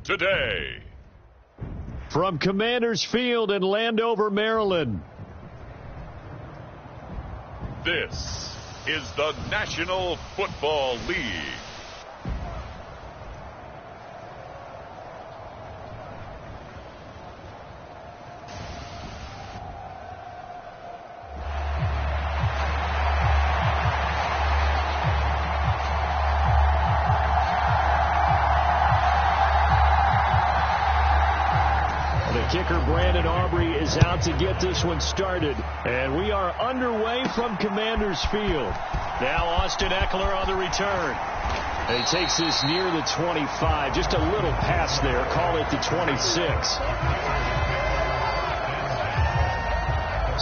today. From Commanders Field in Landover, Maryland. This is the National Football League. Kicker Brandon Aubrey is out to get this one started. And we are underway from Commanders Field. Now Austin Eckler on the return. And he takes this near the 25. Just a little pass there. Call it the 26.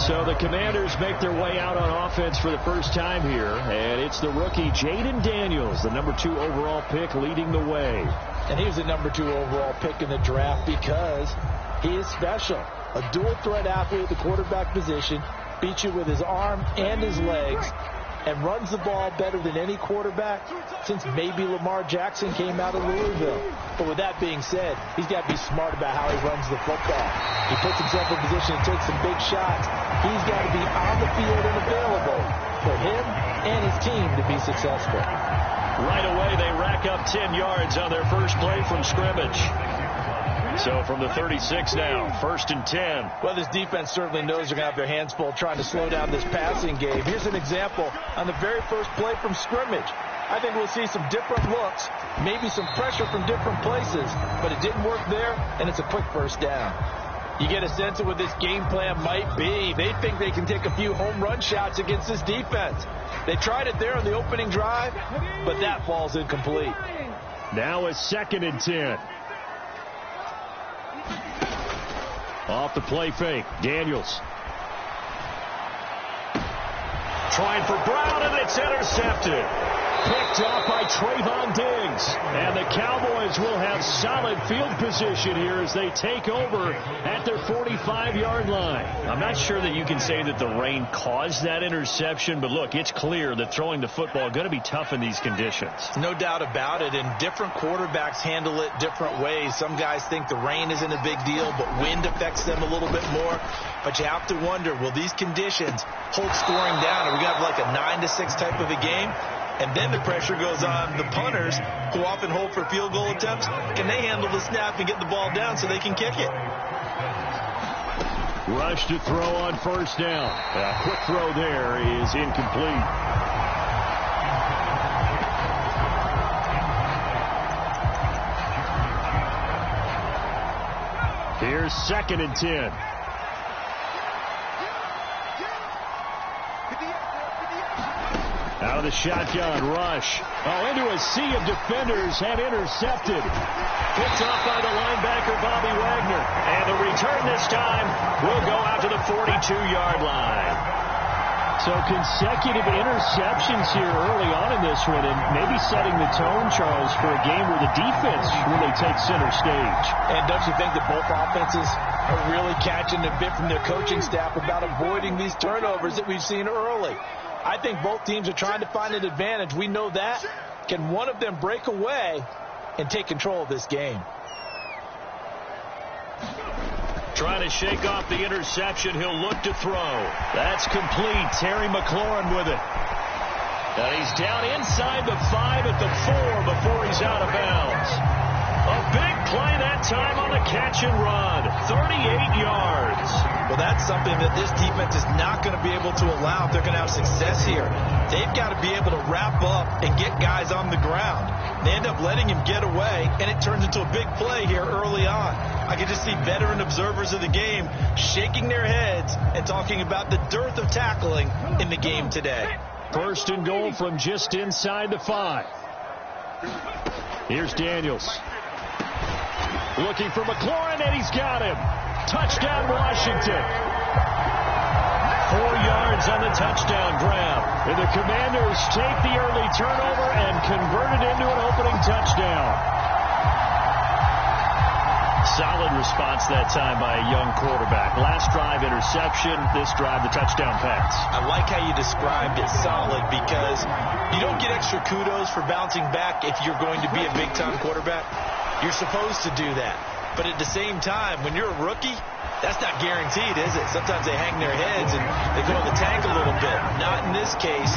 So the Commanders make their way out on offense for the first time here. And it's the rookie Jaden Daniels, the number 2 overall pick, leading the way. And he was the number 2 overall pick in the draft because he is special. A dual threat athlete at the quarterback position, beats you with his arm and his legs, and runs the ball better than any quarterback since maybe Lamar Jackson came out of Louisville. But with that being said, he's got to be smart about how he runs the football. He puts himself in position to take some big shots. He's got to be on the field and available for him and his team to be successful. Right away, they rack up 10 yards on their first play from scrimmage. So from the 36 now, 1st and 10. Well, this defense certainly knows they're going to have their hands full trying to slow down this passing game. Here's an example on the very first play from scrimmage. I think we'll see some different looks, maybe some pressure from different places, but it didn't work there, and it's a quick first down. You get a sense of what this game plan might be. They think they can take a few home run shots against this defense. They tried it there on the opening drive, but that falls incomplete. Now a 2nd and 10. Off the play fake, Daniels. Trying for Brown, and it's intercepted. Picked off by Trayvon Diggs. And the Cowboys will have solid field position here as they take over at their 45-yard line. I'm not sure that you can say that the rain caused that interception, but look, it's clear that throwing the football is going to be tough in these conditions. No doubt about it, and different quarterbacks handle it different ways. Some guys think the rain isn't a big deal, but wind affects them a little bit more. But you have to wonder, will these conditions hold scoring down? Are we going to have like a 9-6 type of a game? And then the pressure goes on the punters, who often hold for field goal attempts. Can they handle the snap and get the ball down so they can kick it? Rush to throw on 1st down. A quick throw there is incomplete. Here's 2nd and 10. Out of the shotgun, Rush. Into a sea of defenders and intercepted. Picked off by the linebacker, Bobby Wagner. And the return this time will go out to the 42-yard line. So consecutive interceptions here early on in this one, and maybe setting the tone, Charles, for a game where the defense really takes center stage. And don't you think that both offenses are really catching a bit from their coaching staff about avoiding these turnovers that we've seen early? I think both teams are trying to find an advantage. We know that. Can one of them break away and take control of this game? Trying to shake off the interception. He'll look to throw. That's complete. Terry McLaurin with it. And he's down inside the 5 at the 4 before he's out of bounds. A big play that time on the catch and run. 38 yards. Well, that's something that this defense is not going to be able to allow if they're going to have success here. They've got to be able to wrap up and get guys on the ground. They end up letting him get away, and it turns into a big play here early on. I can just see veteran observers of the game shaking their heads and talking about the dearth of tackling in the game today. 1st and goal from just inside the 5. Here's Daniels. Looking for McLaurin, and he's got him. Touchdown, Washington. 4 yards on the touchdown grab. And the Commanders take the early turnover and convert it into an opening touchdown. Solid response that time by a young quarterback. Last drive, interception. This drive, the touchdown pass. I like how you described it, solid, because you don't get extra kudos for bouncing back if you're going to be a big-time quarterback. You're supposed to do that. But at the same time, when you're a rookie, that's not guaranteed, is it? Sometimes they hang their heads and they go in the tank a little bit. Not in this case.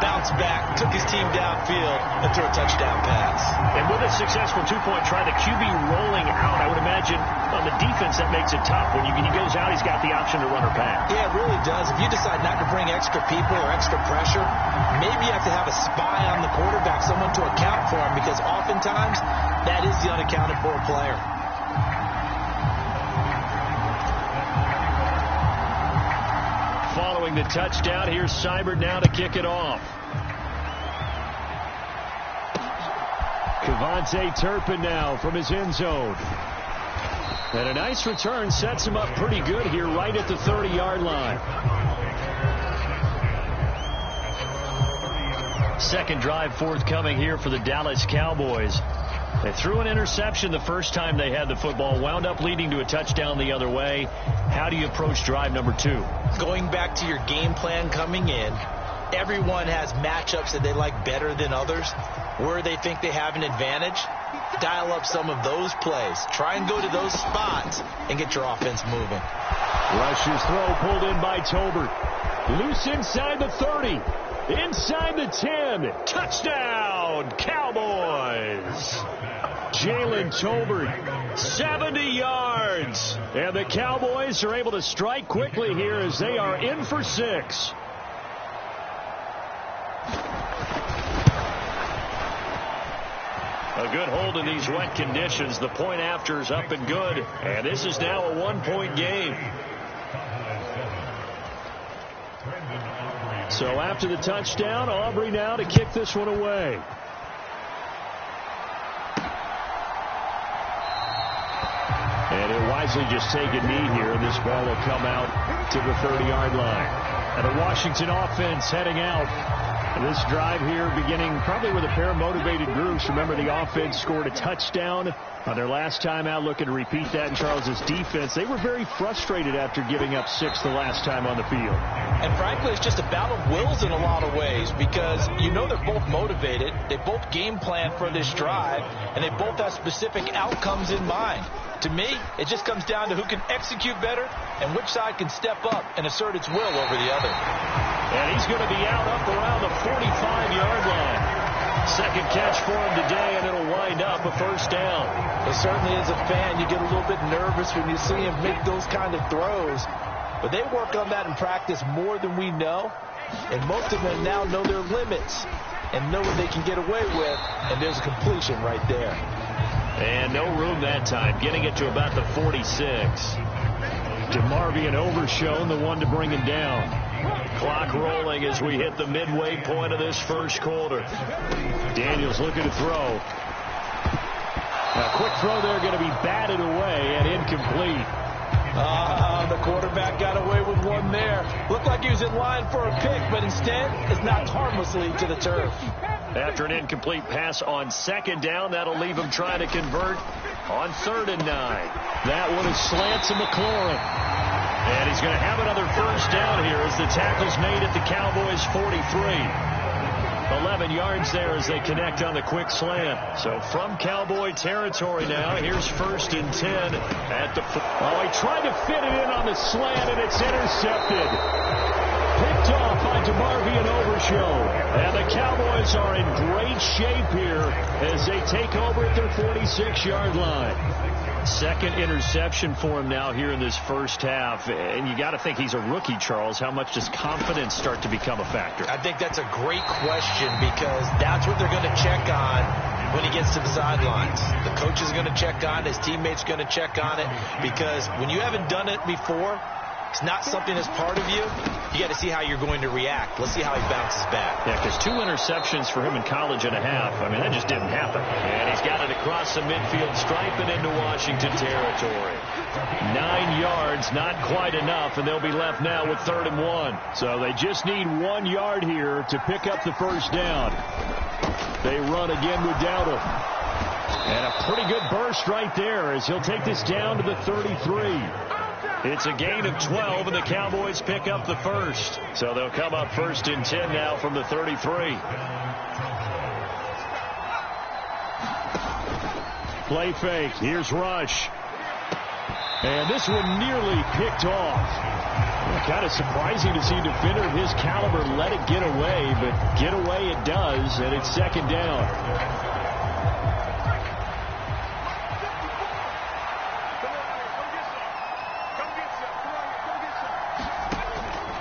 Bounced back, took his team downfield, and threw a touchdown pass. And with a successful two-point try, the QB rolling out, I would imagine on the defense that makes it tough. When he goes out, he's got the option to run or pass. Yeah, it really does. If you decide not to bring extra people or extra pressure, maybe you have to have a spy on the quarterback, someone to account for him, because oftentimes that is the unaccounted for player. Following the touchdown, here's Seibert now to kick it off. Kevontae Turpin now from his end zone. And a nice return sets him up pretty good here right at the 30-yard line. Second drive forthcoming here for the Dallas Cowboys. They threw an interception the first time they had the football, wound up leading to a touchdown the other way. How do you approach drive number 2? Going back to your game plan coming in, everyone has matchups that they like better than others. Where they think they have an advantage, dial up some of those plays. Try and go to those spots and get your offense moving. Rush's throw pulled in by Tolbert. Loose inside the 30. Inside the 10. Touchdown, Cowboys. Jalen Tolbert, 70 yards. And the Cowboys are able to strike quickly here as they are in for 6. A good hold in these wet conditions. The point after is up and good. And this is now a one-point game. So after the touchdown, Aubrey now to kick this one away. And he'll wisely just take a knee here, and this ball will come out to the 30-yard line. And the Washington offense heading out. This drive here beginning probably with a pair of motivated groups. Remember, the offense scored a touchdown on their last time out, looking to repeat that in Charles's defense. They were very frustrated after giving up 6 the last time on the field. And frankly, it's just a battle of wills in a lot of ways, because you know they're both motivated. They both game plan for this drive, and they both have specific outcomes in mind. To me, it just comes down to who can execute better and which side can step up and assert its will over the other. And he's going to be out up around the 45-yard line. Second catch for him today, and it'll wind up a first down. Well, certainly as a fan, you get a little bit nervous when you see him make those kind of throws. But they work on that in practice more than we know. And most of them now know their limits and know what they can get away with. And there's a completion right there. And no room that time, getting it to about the 46. DeMarvion Overshown, the one to bring him down. Clock rolling as we hit the midway point of this first quarter. Daniels looking to throw. A quick throw there, going to be batted away and incomplete. The quarterback got away with one there. Looked like he was in line for a pick, but instead it's knocked harmlessly to the turf. After an incomplete pass on second down, that'll leave him trying to convert on 3rd and 9. That one is slant to McLaurin. And he's going to have another first down here as the tackle's made at the Cowboys' 43. 11 yards there as they connect on the quick slant. So from Cowboy territory now, here's 1st and 10 at the... Oh, he tried to fit it in on the slant, and it's intercepted. Picked off by DeMarvion Overshown. And the Cowboys are in great shape here as they take over at their 46-yard line. Second interception for him now here in this first half. And you got to think he's a rookie, Charles. How much does confidence start to become a factor? I think that's a great question, because that's what they're going to check on when he gets to the sidelines. The coach is going to check on it. His teammates are going to check on it, because when you haven't done it before, it's not something that's part of you. You got to see how you're going to react. Let's see how he bounces back. Yeah, because 2 interceptions for him in college and a half. I mean, that just didn't happen. And he's got it across the midfield stripe and into Washington territory. 9 yards, not quite enough, and they'll be left now with 3rd and 1. So they just need 1 yard here to pick up the first down. They run again with Dowdle. And a pretty good burst right there as he'll take this down to the 33. It's a gain of 12, and the Cowboys pick up the first. So they'll come up 1st and 10 now from the 33. play fake. Here's Rush. And this one nearly picked off. Kind of surprising to see a defender of his caliber let it get away, but get away it does, and it's second down.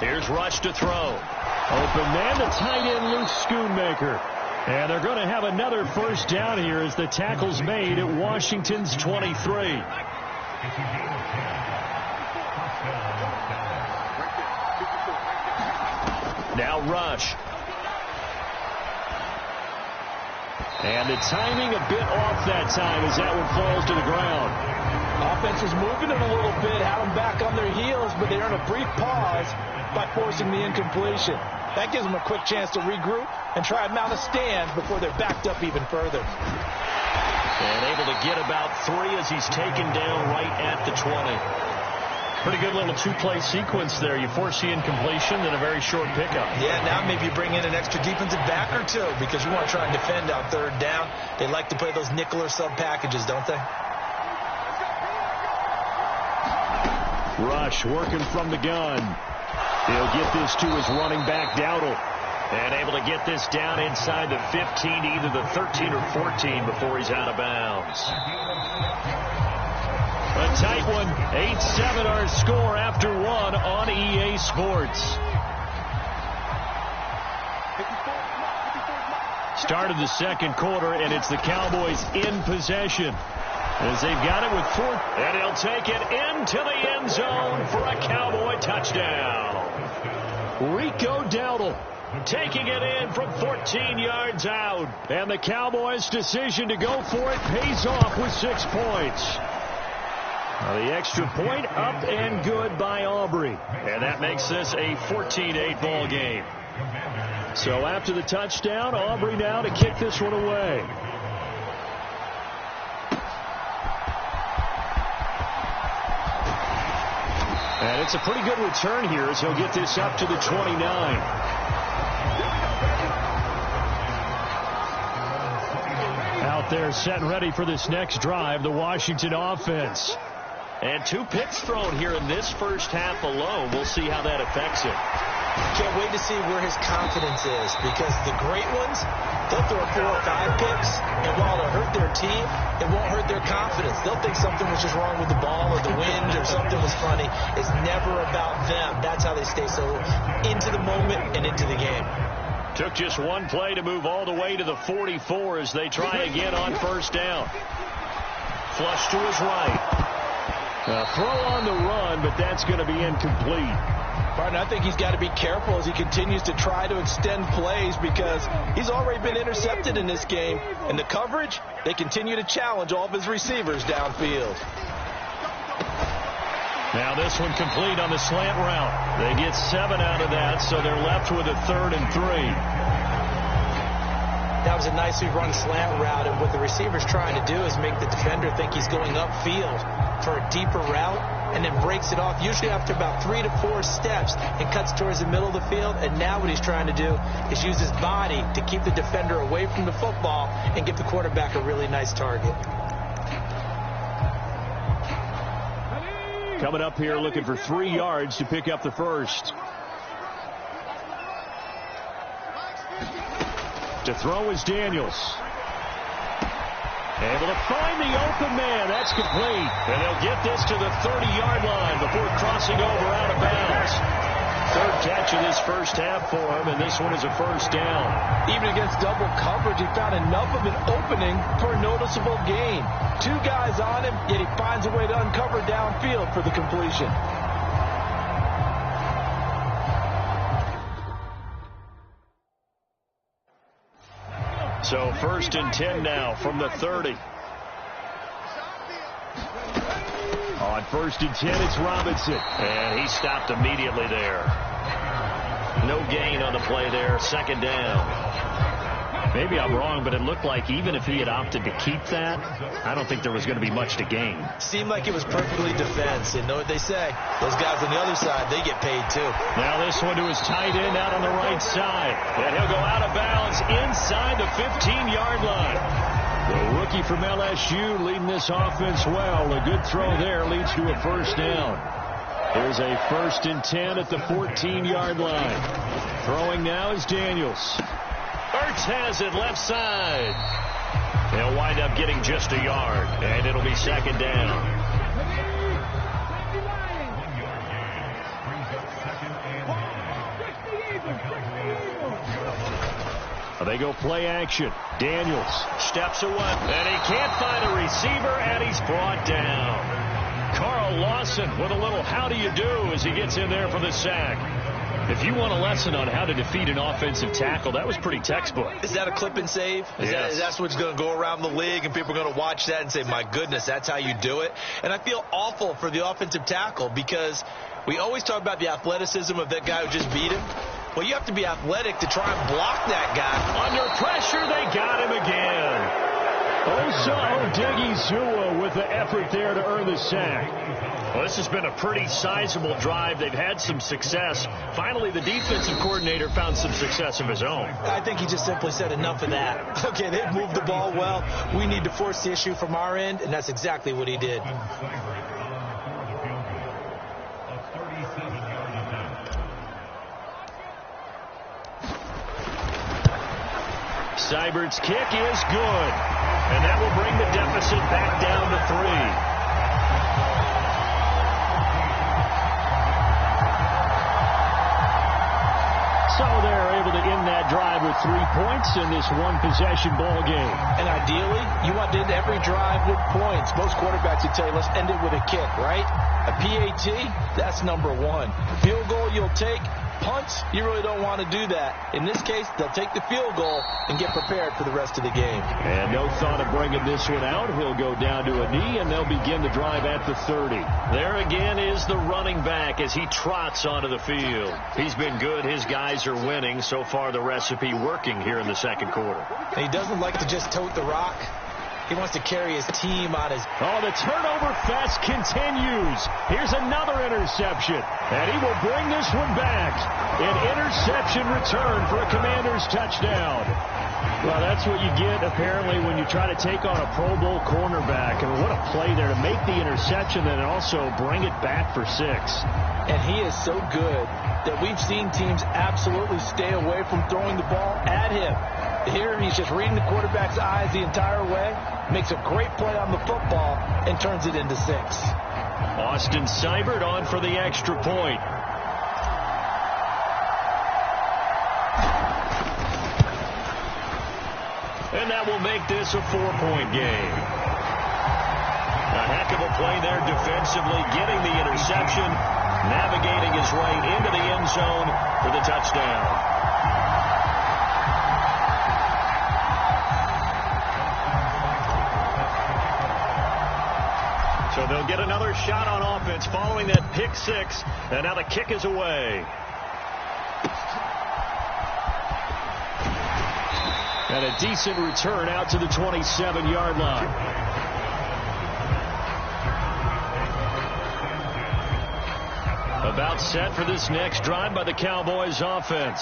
Here's Rush to throw. Open man, the tight end, Luke Schoonmaker. And they're going to have another first down here as the tackle's made at Washington's 23. Now Rush. And the timing a bit off that time as that one falls to the ground. Offense was moving it a little bit, had them back on their heels, but they earn a brief pause by forcing the incompletion. That gives them a quick chance to regroup and try and mount a stand before they're backed up even further. And able to get about 3 as he's taken down right at the 20. Pretty good little two-play sequence there. You force the incompletion, then a very short pickup. Yeah, now maybe you bring in an extra defensive back or two because you want to try and defend on third down. They like to play those nickel or sub packages, don't they? Rush working from the gun. He'll get this to his running back, Dowdle. And able to get this down inside the 15, either the 13 or 14 before he's out of bounds. A tight one. 8-7 our score after one on EA Sports. Started the second quarter, and it's the Cowboys in possession as they've got it with 4. And he'll take it into the end zone for a Cowboy touchdown. Rico Dowdle taking it in from 14 yards out. And the Cowboys' decision to go for it pays off with 6 points. The extra point up and good by Aubrey. And that makes this a 14-8 ball game. So after the touchdown, Aubrey now to kick this one away. And it's a pretty good return here as he'll get this up to the 29. Out there set and ready for this next drive, the Washington offense. And 2 picks thrown here in this first half alone. We'll see how that affects it. Can't wait to see where his confidence is because the great ones, they'll throw 4 or 5 picks, and while it'll hurt their team, it won't hurt their confidence. They'll think something was just wrong with the ball or the wind or something was funny. It's never about them. That's how they stay so into the moment and into the game. Took just 1 play to move all the way to the 44 as they try again on first down. Flush to his right. A throw on the run, but that's going to be incomplete. Partner, I think he's got to be careful as he continues to try to extend plays because he's already been intercepted in this game. And the coverage, they continue to challenge all of his receivers downfield. Now this one complete on the slant route. They get 7 out of that, so they're left with a 3rd and 3. That was a nicely run slant route, and what the receiver's trying to do is make the defender think he's going upfield for a deeper route and then breaks it off, usually after about 3 to 4 steps, and cuts towards the middle of the field. And now what he's trying to do is use his body to keep the defender away from the football and give the quarterback a really nice target. Coming up here looking for 3 yards to pick up the first. To throw is Daniels. Able to find the open man. That's complete. And they'll get this to the 30-yard line before crossing over out of bounds. 3rd catch of this first half for him, and this one is a first down. Even against double coverage, he found enough of an opening for a noticeable gain. 2 guys on him, yet he finds a way to uncover downfield for the completion. So 1st and 10 now from the 30. On 1st and 10, it's Robinson. And he stopped immediately there. No gain on the play there. 2nd down. Maybe I'm wrong, but it looked like even if he had opted to keep that, I don't think there was going to be much to gain. Seemed like it was perfectly defense. And know what they say? Those guys on the other side, they get paid too. Now this one to his tight end out on the right side. And he'll go out of bounds inside the 15-yard line. The rookie from LSU leading this offense well. A good throw there leads to a first down. Here's a 1st and 10 at the 14-yard line. Throwing now is Daniels. Ertz has it left side. They'll wind up getting just a yard, and it'll be 2nd down. They go play action. Daniels steps away, and he can't find a receiver, and he's brought down. Carl Lawson with a little how do you do as he gets in there for the sack. If you want a lesson on how to defeat an offensive tackle, that was pretty textbook. Is that a clip and save? Yes. That's what's going to go around the league, and people are going to watch that and say, my goodness, that's how you do it? And I feel awful for the offensive tackle because we always talk about the athleticism of that guy who just beat him. Well, you have to be athletic to try and block that guy. Under pressure, they got him again. Osa Odighizuwa with the effort there to earn the sack. Well, this has been a pretty sizable drive. They've had some success. Finally, the defensive coordinator found some success of his own. I think he just simply said enough of that. Okay, they've moved the ball well. We need to force the issue from our end, and that's exactly what he did. Seibert's kick is good, and that will bring the deficit back down to 3. So they're able to end that drive with 3 points in this one-possession ball game. And ideally, you want to end every drive with points. Most quarterbacks would tell you, let's end it with a kick, right? A PAT, that's number 1. Field goal you'll take. Punts, you really don't want to do that. In this case, they'll take the field goal and get prepared for the rest of the game. And no thought of bringing this one out. He'll go down to a knee, and they'll begin the drive at the 30. There again is the running back as he trots onto the field. He's been good. His guys are winning. So far, the recipe working here in the second quarter. And he doesn't like to just tote the rock. He wants to carry his team on his... Oh, the turnover fest continues. Here's another interception. And he will bring this one back. An interception return for a Commanders touchdown. Well, that's what you get, apparently, when you try to take on a Pro Bowl cornerback. I mean, what a play there to make the interception and also bring it back for 6. And he is so good that we've seen teams absolutely stay away from throwing the ball at him. Here, he's just reading the quarterback's eyes the entire way, makes a great play on the football, and turns it into 6. Austin Seibert on for the extra point. And that will make this a 4-point game. A heck of a play there defensively, getting the interception, navigating his way into the end zone for the touchdown. So they'll get another shot on offense following that pick 6, and now the kick is away. And a decent return out to the 27-yard line. About set for this next drive by the Cowboys offense.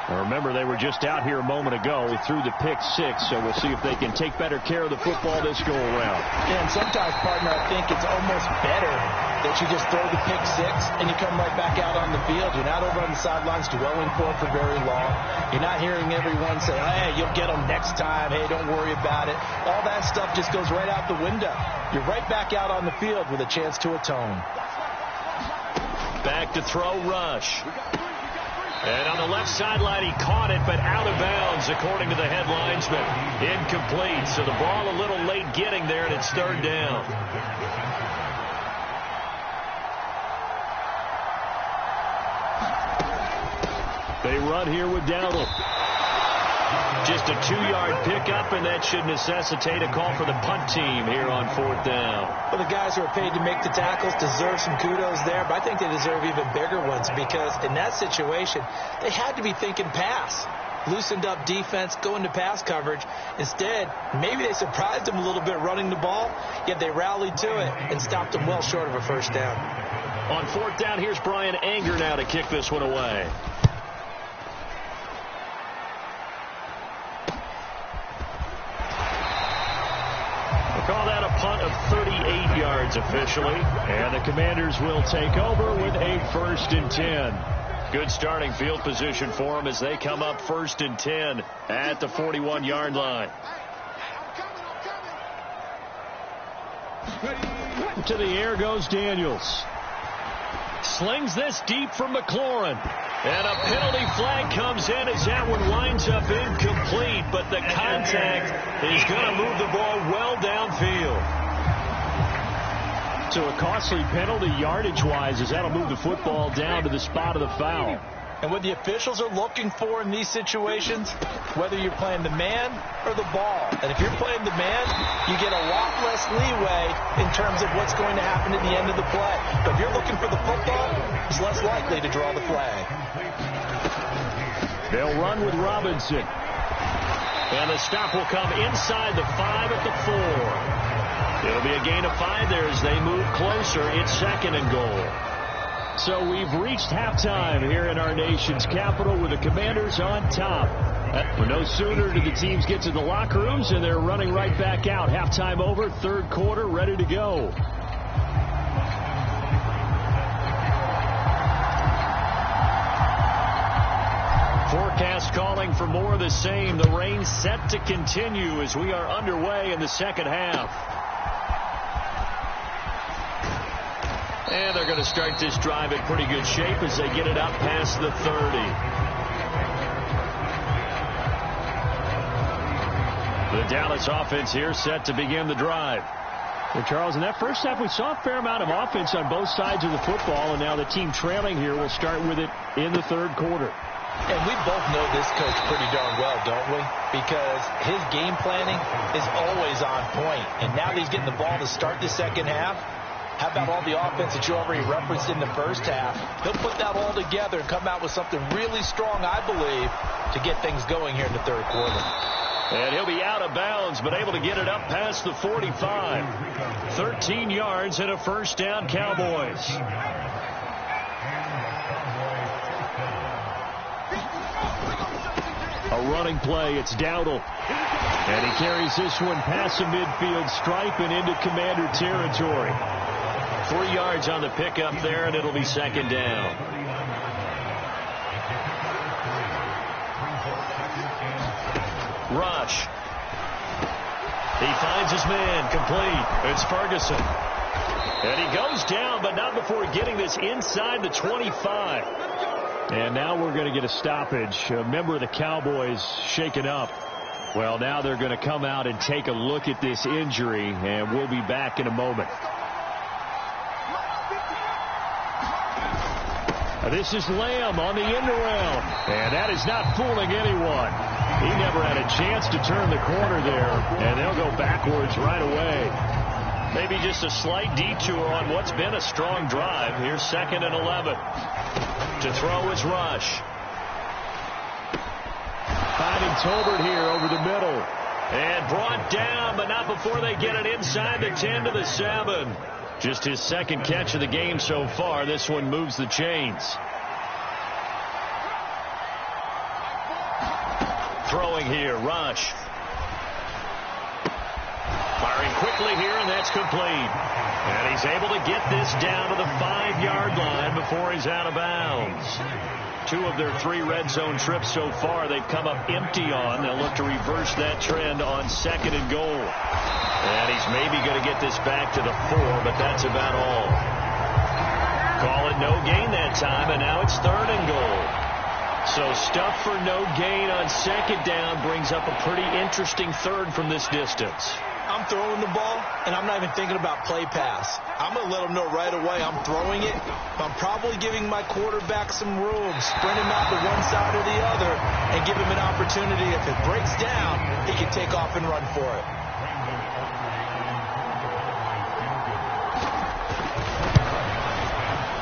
Now remember, they were just out here a moment ago. We threw the pick 6, so we'll see if they can take better care of the football this go around. And sometimes, partner, I think it's almost better that you just throw the pick 6 and you come right back out on the field. You're not over on the sidelines dwelling for very long. You're not hearing everyone say, hey, you'll get them next time. Hey, don't worry about it. All that stuff just goes right out the window. You're right back out on the field with a chance to atone. Back to throw, Rush. And on the left sideline, he caught it, but out of bounds, according to the head linesman. Incomplete, so the ball a little late getting there, and it's 3rd down. They run here with Dowdle. Just a 2-yard pickup, and that should necessitate a call for the punt team here on 4th down. Well, the guys who are paid to make the tackles deserve some kudos there, but I think they deserve even bigger ones because in that situation, they had to be thinking pass. Loosened up defense, going to pass coverage. Instead, maybe they surprised them a little bit running the ball, yet they rallied to it and stopped them well short of a 1st down. On 4th down, here's Brian Anger now to kick this one away. Call that a punt of 38 yards officially. And the Commanders will take over with a 1st and 10. Good starting field position for them as they come up 1st and 10 at the 41-yard line. To the air goes Daniels. Slings this deep from McLaurin. And a penalty flag comes in as that one winds up incomplete. But the contact is going to move the ball well downfield. So a costly penalty yardage-wise as that'll move the football down to the spot of the foul. And what the officials are looking for in these situations, whether you're playing the man or the ball. And if you're playing the man, you get a lot less leeway in terms of what's going to happen at the end of the play. But if you're looking for the football, it's less likely to draw the flag. They'll run with Robinson. And the stop will come inside the 5 at the 4. It'll be a gain of 5 there as they move closer. It's 2nd and goal. So we've reached halftime here in our nation's capital with the Commanders on top. No sooner do the teams get to the locker rooms and they're running right back out. Halftime over, 3rd quarter, ready to go. Forecast calling for more of the same. The rain set to continue as we are underway in the 2nd half. And they're going to start this drive in pretty good shape as they get it up past the 30. The Dallas offense here set to begin the drive. Well, Charles, in that first half, we saw a fair amount of offense on both sides of the football, and now the team trailing here will start with it in the 3rd quarter. And we both know this coach pretty darn well, don't we? Because his game planning is always on point. And now that he's getting the ball to start the 2nd half, how about all the offense that you already referenced in the first half? He'll put that all together and come out with something really strong, I believe, to get things going here in the 3rd quarter. And he'll be out of bounds, but able to get it up past the 45. 13 yards and a 1st down, Cowboys. A running play, it's Dowdle. And he carries this one past the midfield stripe and into Commander territory. 3 yards on the pickup there, and it'll be 2nd down. Rush. He finds his man, complete. It's Ferguson. And he goes down, but not before getting this inside the 25. And now we're going to get a stoppage. A member of the Cowboys shaken up. Well, now they're going to come out and take a look at this injury, and we'll be back in a moment. This is Lamb on the end around, and that is not fooling anyone. He never had a chance to turn the corner there, and they'll go backwards right away. Maybe just a slight detour on what's been a strong drive. Here's 2nd and 11. To throw is Rush. Finding Tolbert here over the middle. And brought down, but not before they get it inside the 10 to the 7. Just his 2nd catch of the game so far. This one moves the chains. Throwing here, Rush. Firing quickly here, and that's complete. And he's able to get this down to the 5-yard line before he's out of bounds. 2 of their 3 red zone trips so far they've come up empty on. They'll look to reverse that trend on 2nd and goal. And he's maybe going to get this back to the 4, but that's about all. Call it no gain that time, and now it's 3rd and goal. So stuff for no gain on 2nd down brings up a pretty interesting 3rd from this distance. I'm throwing the ball, and I'm not even thinking about play pass. I'm going to let them know right away I'm throwing it. I'm probably giving my quarterback some room, sprint him out to one side or the other, and give him an opportunity. If it breaks down, he can take off and run for it.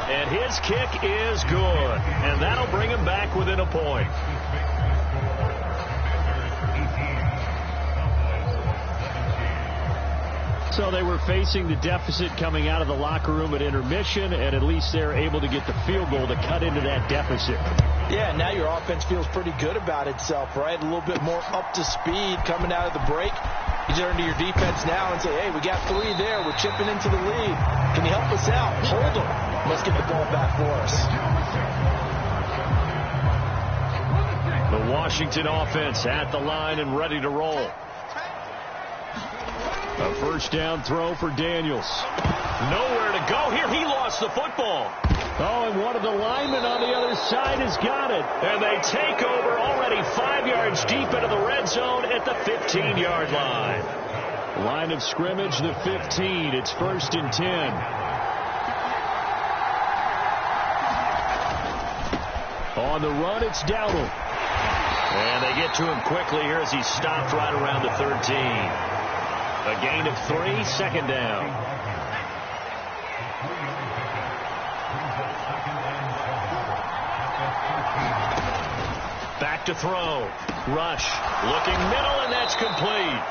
And his kick is good, and that'll bring him back within a point. So they were facing the deficit coming out of the locker room at intermission, and at least they're able to get the field goal to cut into that deficit. Yeah, now your offense feels pretty good about itself, right? A little bit more up to speed coming out of the break. You turn to your defense now and say, hey, we got 3 there. We're chipping into the lead. Can you help us out? Hold them. Let's get the ball back for us. The Washington offense at the line and ready to roll. A first down throw for Daniels. Nowhere to go here. He lost the football. Oh, and one of the linemen on the other side has got it. And they take over already 5 yards deep into the red zone at the 15-yard line. Line of scrimmage, the 15. It's 1st and 10. On the run, it's Dowdle. And they get to him quickly here as he stopped right around the 13. A gain of 3, 2nd down. Back to throw. Rush. Looking middle, and that's complete.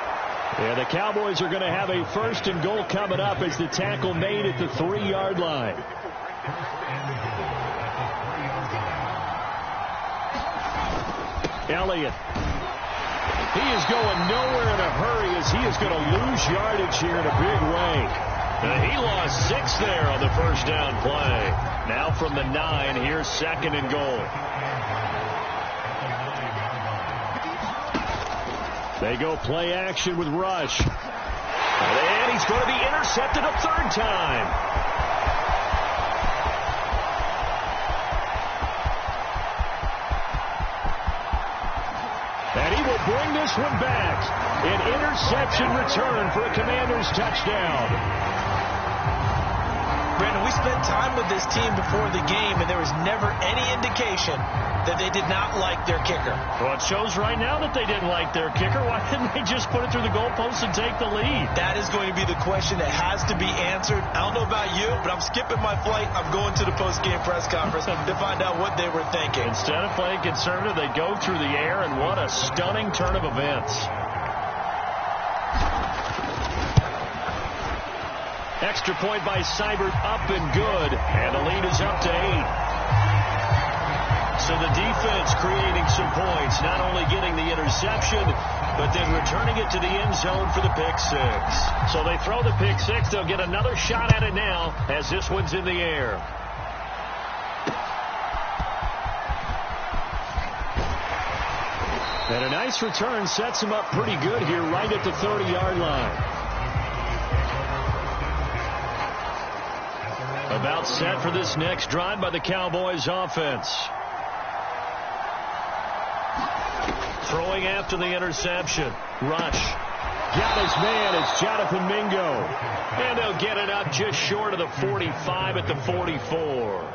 Yeah, the Cowboys are going to have a 1st and goal coming up as the tackle made at the 3-yard line. Elliott. He is going nowhere in a hurry as he is going to lose yardage here in a big way. He lost 6 there on the first down play. Now from the 9, here's 2nd and goal. They go play action with Rush. And he's going to be intercepted a 3rd time. And he will bring this one back. An interception return for a Commanders touchdown. Brandon, we spent time with this team before the game, and there was never any indication that they did not like their kicker. Well, it shows right now that they didn't like their kicker. Why didn't they just put it through the goalpost and take the lead? That is going to be the question that has to be answered. I don't know about you, but I'm skipping my flight. I'm going to the post-game press conference to find out what they were thinking. Instead of playing conservative, they go through the air, and what a stunning turn of events. Extra point by Seibert, up and good, and the lead is up to 8. So the defense creating some points, not only getting the interception, but then returning it to the end zone for the pick 6. So they throw the pick 6. They'll get another shot at it now as this one's in the air. And a nice return sets him up pretty good here right at the 30-yard line. About set for this next drive by the Cowboys offense. Throwing after the interception. Rush. Got his man. It's Jonathan Mingo. And they'll get it up just short of the 45 at the 44.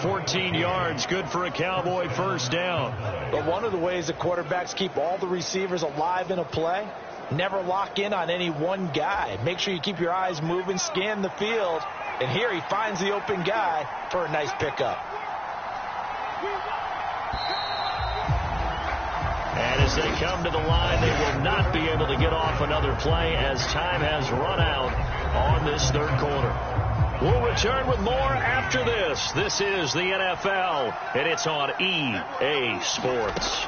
14 yards. Good for a Cowboy first down. But one of the ways that quarterbacks keep all the receivers alive in a play, never lock in on any one guy. Make sure you keep your eyes moving, scan the field. And here he finds the open guy for a nice pickup. And as they come to the line, they will not be able to get off another play as time has run out on this 3rd quarter. We'll return with more after this. This is the NFL, and it's on EA Sports.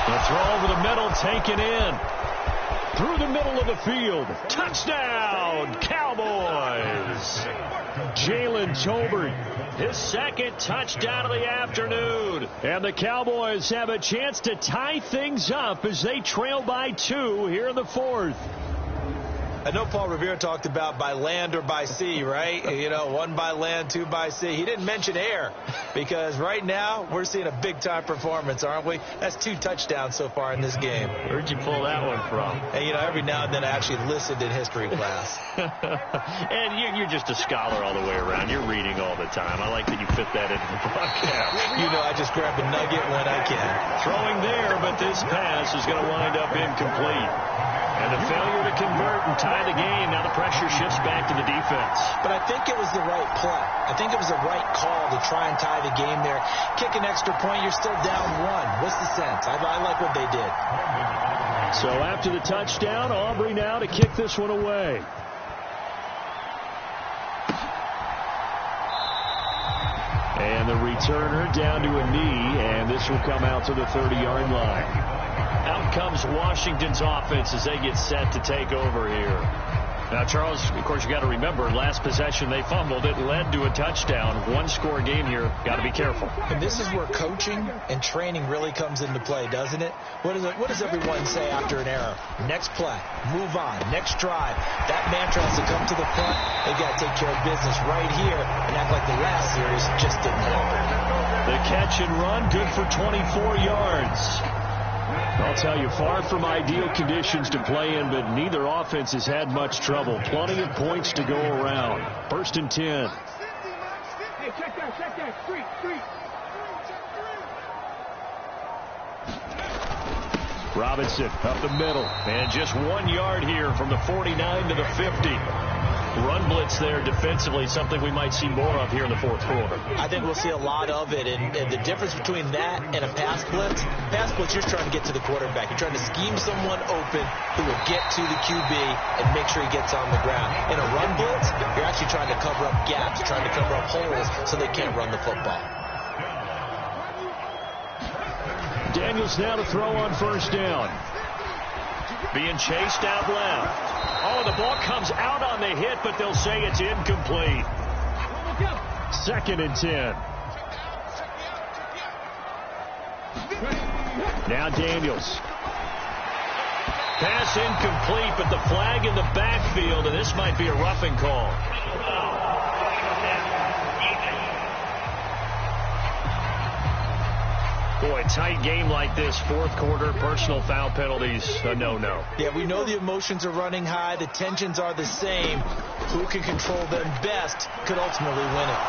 The throw over the middle, taken in. Through the middle of the field. Touchdown, Cowboys. Jalen Tolbert, his 2nd touchdown of the afternoon. And the Cowboys have a chance to tie things up as they trail by 2 here in the 4th. I know Paul Revere talked about by land or by sea, right? You know, 1 by land, 2 by sea. He didn't mention air because right now we're seeing a big-time performance, aren't we? That's 2 touchdowns so far in this game. Where'd you pull that one from? And, you know, every now and then I actually listened in history class. And you're just a scholar all the way around. You're reading all the time. I like that you fit that into the broadcast. You know, I just grab a nugget when I can. Throwing there, but this pass is going to wind up incomplete. And a failure to convert and tie the game. Now the pressure shifts back to the defense. But I think it was the right play. I think it was the right call to try and tie the game there. Kick an extra point, you're still down 1. What's the sense? I like what they did. So after the touchdown, Aubrey now to kick this one away. And the returner down to a knee, and this will come out to the 30-yard line. Out comes Washington's offense as they get set to take over here. Now, Charles, of course, you got to remember, last possession they fumbled. It led to a touchdown. One-score game here. Got to be careful. And this is where coaching and training really comes into play, doesn't it? What does everyone say after an error? Next play, move on, next drive. That mantra has to come to the front. They got to take care of business right here and act like the last series just didn't happen. The catch and run, good for 24 yards. I'll tell you, far from ideal conditions to play in, but neither offense has had much trouble. Plenty of points to go around. 1st and 10. Hey, check that. Street. Robinson up the middle. And just 1 yard here from the 49 to the 50. Run blitz there defensively, something we might see more of here in the fourth quarter. I think we'll see a lot of it, and the difference between that and a pass blitz, you're trying to get to the quarterback. You're trying to scheme someone open who will get to the QB and make sure he gets on the ground. In a run blitz, you're actually trying to cover up gaps, trying to cover up holes so they can't run the football. Daniels now to throw on 1st down. Being chased out left. Oh, the ball comes out on the hit, but they'll say it's incomplete. 2nd and 10. Now Daniels. Pass incomplete, but the flag in the backfield, and this might be a roughing call. Boy, tight game like this, fourth quarter, personal foul penalties, a no-no. Yeah, we know the emotions are running high. The tensions are the same. Who can control them best could ultimately win it.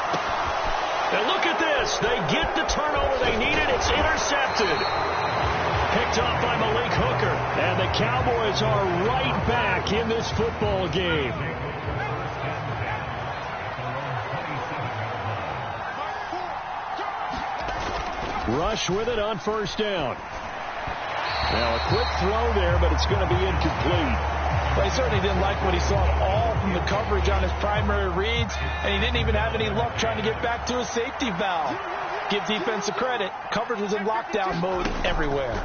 And look at this. They get the turnover they needed. It's intercepted. Picked off by Malik Hooker. And the Cowboys are right back in this football game. Rush with it on 1st down. Now a quick throw there, but it's going to be incomplete. Well, he certainly didn't like what he saw at all from the coverage on his primary reads, and he didn't even have any luck trying to get back to his safety valve. Give defense a credit. Coverage was in lockdown mode everywhere.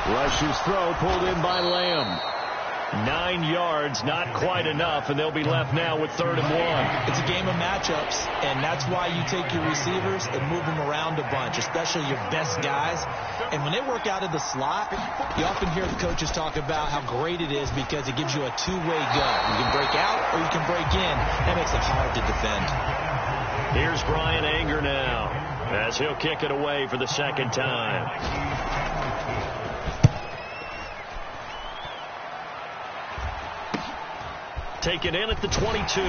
Rush's throw pulled in by Lamb. 9 yards, not quite enough, and they'll be left now with 3rd and 1. It's a game of matchups, and that's why you take your receivers and move them around a bunch, especially your best guys. And when they work out of the slot, you often hear the coaches talk about how great it is because it gives you a two-way go. You can break out or you can break in. That makes it hard to defend. Here's Brian Anger now as he'll kick it away for the 2nd time. Taken in at the 22.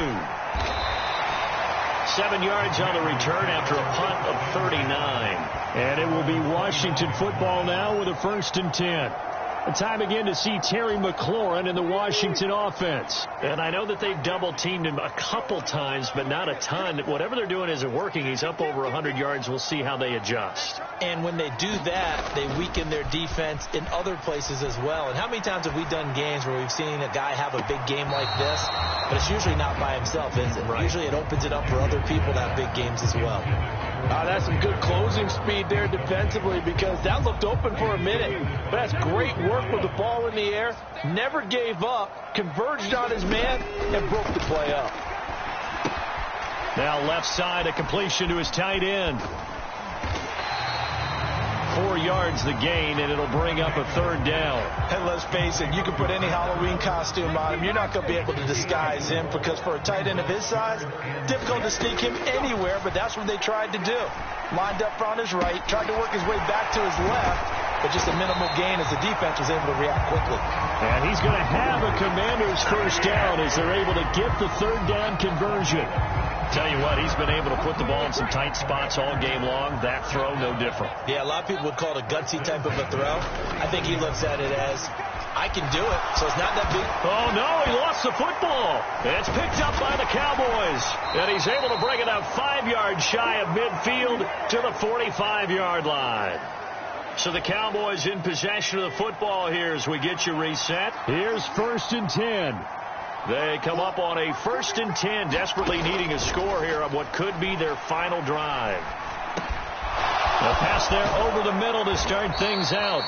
7 yards on the return after a punt of 39. And it will be Washington football now with a 1st and 10. A time again to see Terry McLaurin in the Washington offense. And I know that they've double-teamed him a couple times, but not a ton. Whatever they're doing isn't working. He's up over 100 yards. We'll see how they adjust. And when they do that, they weaken their defense in other places as well. And how many times have we done games where we've seen a guy have a big game like this, but it's usually not by himself, is it? Right. Usually it opens it up for other people to have big games as well. That's some good closing speed there defensively because that looked open for a minute. That's great work with the ball in the air. Never gave up, converged on his man, and broke the play up. Now left side, a completion to his tight end. 4 yards the gain, and it'll bring up a 3rd down. And let's face it, you can put any Halloween costume on him. You're not going to be able to disguise him because for a tight end of his size, difficult to sneak him anywhere, but that's what they tried to do. Lined up on his right, tried to work his way back to his left, but just a minimal gain as the defense was able to react quickly. And he's going to have a Commander's 1st down as they're able to get the 3rd down conversion. Tell you what, he's been able to put the ball in some tight spots all game long. That throw, no different. Yeah, a lot of people would call it a gutsy type of a throw. I think he looks at it as, I can do it, so it's not that big. Oh, no, he lost the football. It's picked up by the Cowboys. And he's able to bring it up 5 yards shy of midfield to the 45-yard line. So the Cowboys in possession of the football here as we get you reset. Here's 1st and 10. They come up on a 1st and 10, desperately needing a score here on what could be their final drive. A pass there over the middle to start things out.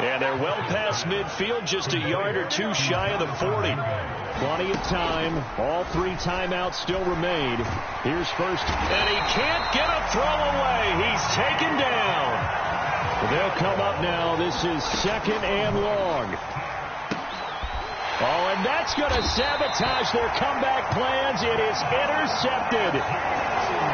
And they're well past midfield, just a yard or two shy of the 40. Plenty of time. All 3 timeouts still remain. Here's first. And he can't get a throw away. He's taken down. They'll come up now. This is 2nd and long. Oh, and that's going to sabotage their comeback plans. It is intercepted.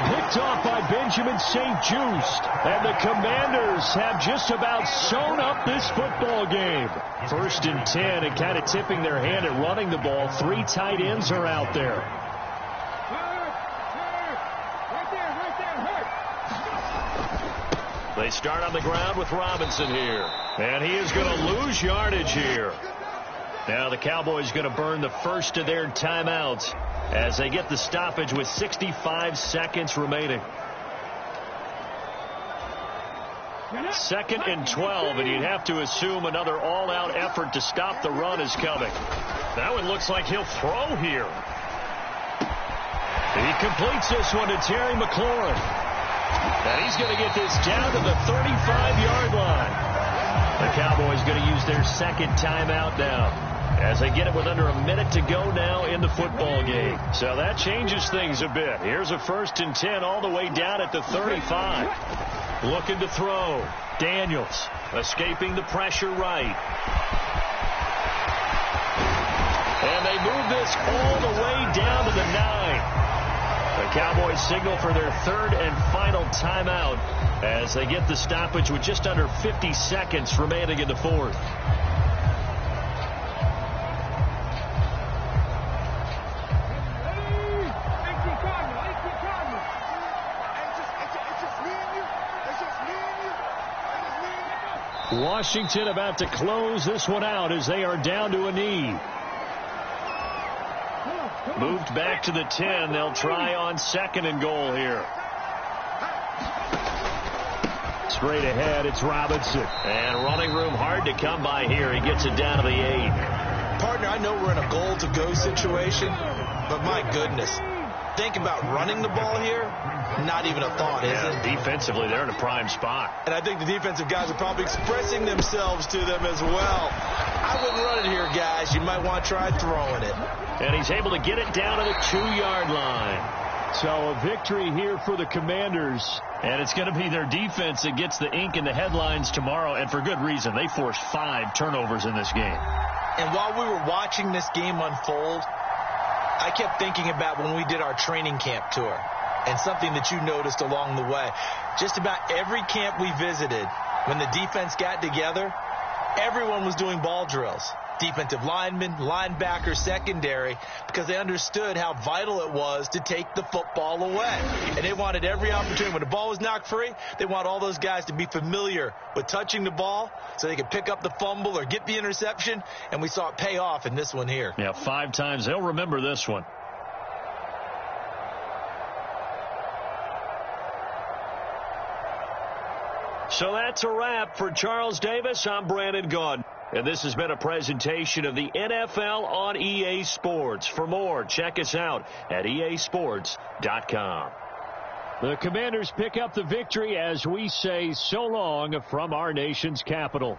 Picked off by Benjamin St-Juste. And the Commanders have just about sewn up this football game. 1st and 10, and kind of tipping their hand at running the ball. 3 tight ends are out there. They start on the ground with Robinson here. And he is going to lose yardage here. Now the Cowboys going to burn the first of their timeouts as they get the stoppage with 65 seconds remaining. 2nd and 12, and you'd have to assume another all-out effort to stop the run is coming. That one looks like he'll throw here. He completes this one to Terry McLaurin. And he's going to get this down to the 35-yard line. The Cowboys going to use their 2nd timeout now, as they get it with under a minute to go now in the football game. So that changes things a bit. Here's a 1st and 10 all the way down at the 35. Looking to throw. Daniels escaping the pressure right. And they move this all the way down to the 9. The Cowboys signal for their 3rd and final timeout as they get the stoppage with just under 50 seconds remaining in the 4th. Washington about to close this one out as they are down to a knee. Moved back to the 10. They'll try on 2nd and goal here. Straight ahead, it's Robinson. And running room hard to come by here. He gets it down to the 8. Partner, I know we're in a goal-to-go situation, but my goodness, think about running the ball here. Not even a thought, is it? Defensively, they're in a prime spot. And I think the defensive guys are probably expressing themselves to them as well. I wouldn't run it here, guys. You might want to try throwing it. And he's able to get it down to the 2-yard line. So a victory here for the Commanders. And it's going to be their defense that gets the ink in the headlines tomorrow, and for good reason. They forced 5 turnovers in this game. And while we were watching this game unfold, I kept thinking about when we did our training camp tour. And something that you noticed along the way. Just about every camp we visited, when the defense got together, everyone was doing ball drills. Defensive linemen, linebackers, secondary, because they understood how vital it was to take the football away. And they wanted every opportunity. When the ball was knocked free, they want all those guys to be familiar with touching the ball so they could pick up the fumble or get the interception. And we saw it pay off in this one here. Yeah, 5 times. They'll remember this one. So that's a wrap for Charles Davis. I'm Brandon Gaudin. And this has been a presentation of the NFL on EA Sports. For more, check us out at easports.com. The Commanders pick up the victory as we say so long from our nation's capital.